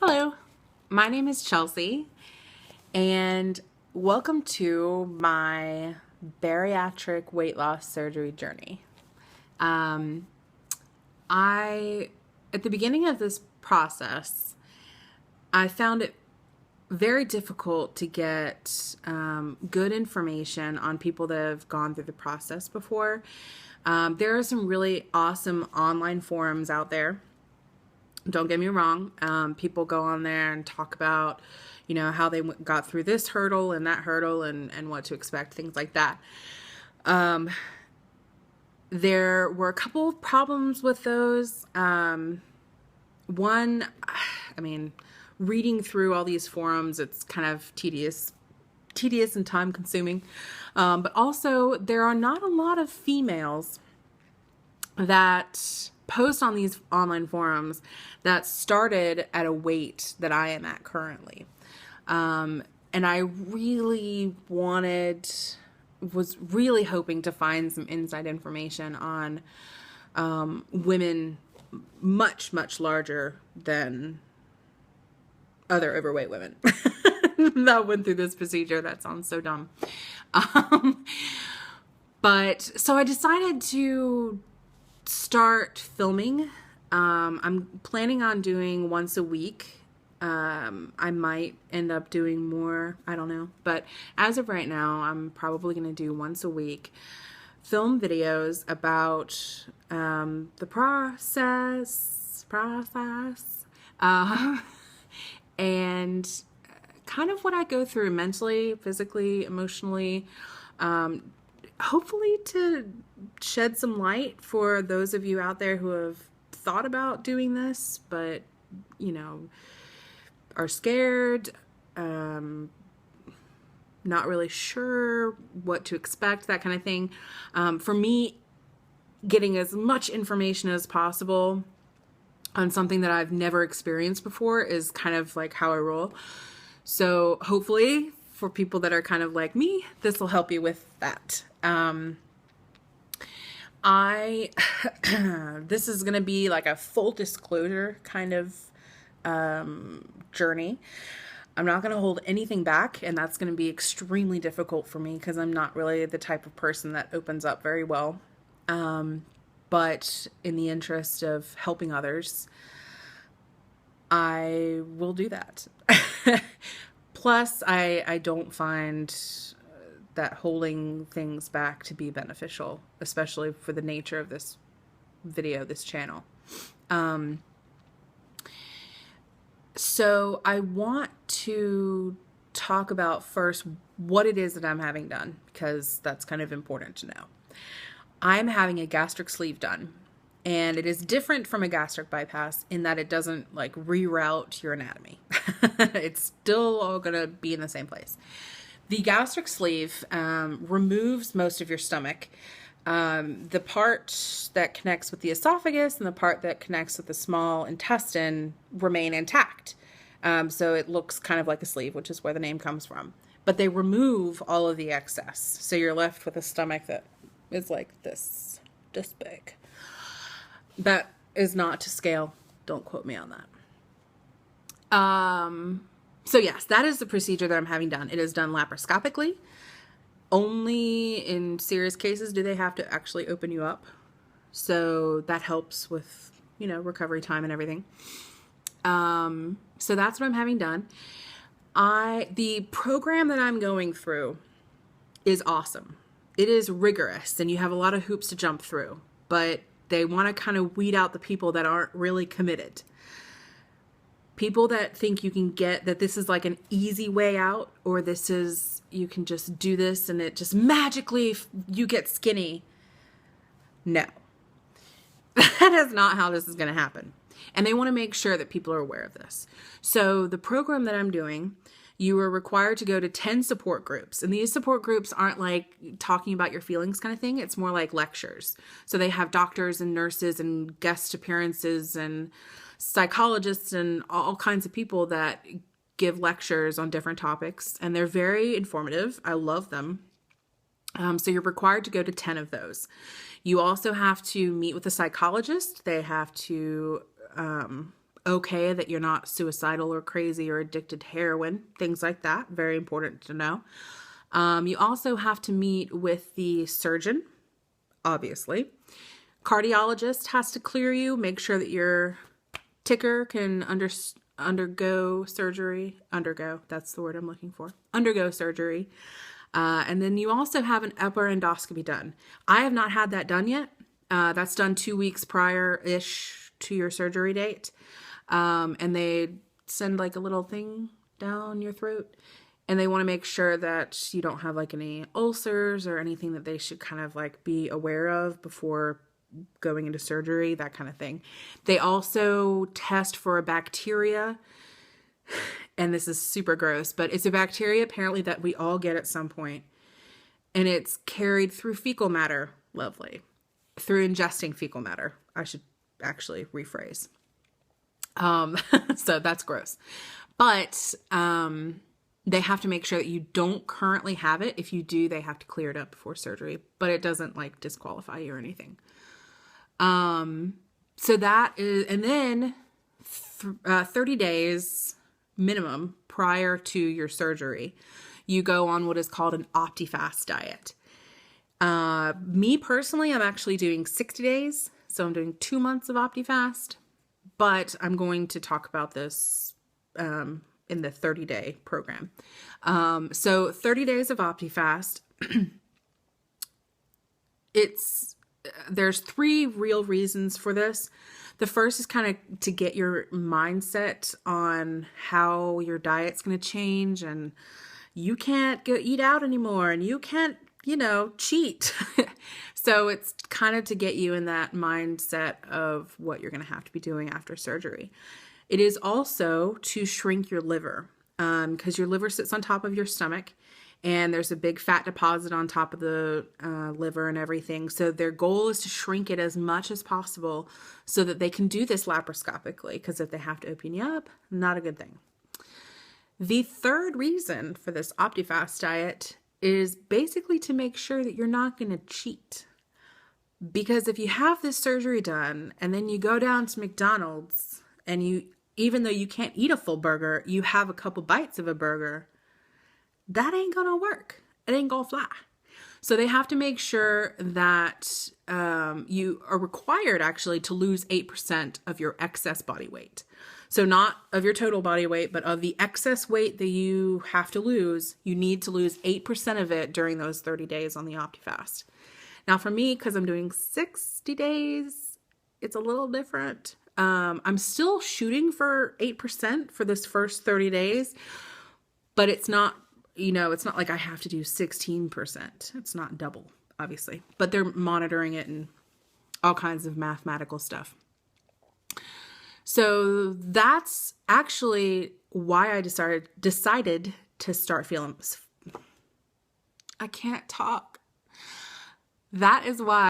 Hello, my name is Chelsea, and welcome to my bariatric weight loss surgery journey. Um, at the beginning of this process, I found it very difficult to get good information on people that have gone through the process before. There are some really awesome online forums out there. Don't get me wrong. People go on there and talk about, how they got through this hurdle and that hurdle and what to expect, things like that. There were a couple of problems with those. One, reading through all these forums, it's kind of tedious and time consuming. But also, there are not a lot of females that post on these online forums that started at a weight that I am at currently. And I really was really hoping to find some inside information on women much, much larger than other overweight women that went through this procedure. That sounds so dumb. But so I decided to start filming. I'm planning on doing once a week. I might end up doing more. I don't know. But as of right now, I'm probably going to do once a week. Film videos about the process, and kind of what I go through mentally, physically, emotionally. Hopefully to shed some light for those of you out there who have thought about doing this, but, are scared, not really sure what to expect, that kind of thing. For me, getting as much information as possible on something that I've never experienced before is kind of like how I roll. So hopefully for people that are kind of like me, this will help you with that. This is going to be like a full disclosure kind of journey. I'm not going to hold anything back, and that's going to be extremely difficult for me because I'm not really the type of person that opens up very well. But in the interest of helping others, I will do that. Plus, I don't find that holding things back to be beneficial, especially for the nature of this video, this channel. So I want to talk about first what it is that I'm having done, because that's kind of important to know. I'm having a gastric sleeve done, and it is different from a gastric bypass in that it doesn't like reroute your anatomy. It's still all going to be in the same place. The gastric sleeve removes most of your stomach. The part that connects with the esophagus and the part that connects with the small intestine remain intact. So it looks kind of like a sleeve, which is where the name comes from. But they remove all of the excess. So you're left with a stomach that is like this big. That is not to scale. Don't quote me on that. So yes, that is the procedure that I'm having done. It is done laparoscopically. Only in serious cases do they have to actually open you up. So that helps with, recovery time and everything. So that's what I'm having done. The program that I'm going through is awesome. It is rigorous and you have a lot of hoops to jump through, but they want to kind of weed out the people that aren't really committed. People that think that this is like an easy way out, or you can just do this and it just magically, you get skinny. No, that is not how this is going to happen. And they want to make sure that people are aware of this. So the program that I'm doing, you are required to go to 10 support groups. And these support groups aren't like talking about your feelings kind of thing. It's more like lectures. So they have doctors and nurses and guest appearances and psychologists and all kinds of people that give lectures on different topics. And they're very informative. I love them. So you're required to go to 10 of those. You also have to meet with a psychologist. They have to okay, that you're not suicidal or crazy or addicted to heroin, things like that. Very important to know. You also have to meet with the surgeon, obviously. Cardiologist has to clear you, make sure that your ticker can undergo surgery. That's the word I'm looking for. Undergo surgery. And then you also have an upper endoscopy done. I have not had that done yet. That's done 2 weeks prior-ish to your surgery date. And they send like a little thing down your throat. And they want to make sure that you don't have like any ulcers or anything that they should kind of like be aware of before going into surgery, that kind of thing. They also test for a bacteria, and this is super gross, but it's a bacteria apparently that we all get at some point, and it's carried through fecal matter. Lovely. Through ingesting fecal matter. I should actually rephrase. So that's gross. But they have to make sure that you don't currently have it. If you do, they have to clear it up before surgery, but it doesn't like disqualify you or anything. So that is, and then 30 days minimum prior to your surgery, you go on what is called an OptiFast diet. Me personally, I'm actually doing 60 days. So I'm doing 2 months of OptiFast, but I'm going to talk about this, in the 30-day program. So 30 days of OptiFast, there's 3 real reasons for this. The first is kind of to get your mindset on how your diet's going to change, and you can't go eat out anymore, and you can't, cheat. So it's kind of to get you in that mindset of what you're going to have to be doing after surgery. It is also to shrink your liver, because your liver sits on top of your stomach, and there's a big fat deposit on top of the liver and everything. So their goal is to shrink it as much as possible so that they can do this laparoscopically, because if they have to open you up, not a good thing. The third reason for this OptiFast diet is basically to make sure that you're not going to cheat. Because if you have this surgery done and then you go down to McDonald's and even though you can't eat a full burger, you have a couple bites of a burger, that ain't gonna work. It ain't gonna fly. So they have to make sure that you are required actually to lose 8% of your excess body weight. So not of your total body weight, but of the excess weight that you have to lose, you need to lose 8% of it during those 30 days on the OptiFast. Now for me, because I'm doing 60 days, it's a little different. I'm still shooting for 8% for this first 30 days, but it's not, it's not like I have to do 16%. It's not double, obviously, but they're monitoring it and all kinds of mathematical stuff. So that's actually why I decided to start feeling, I can't talk. That is why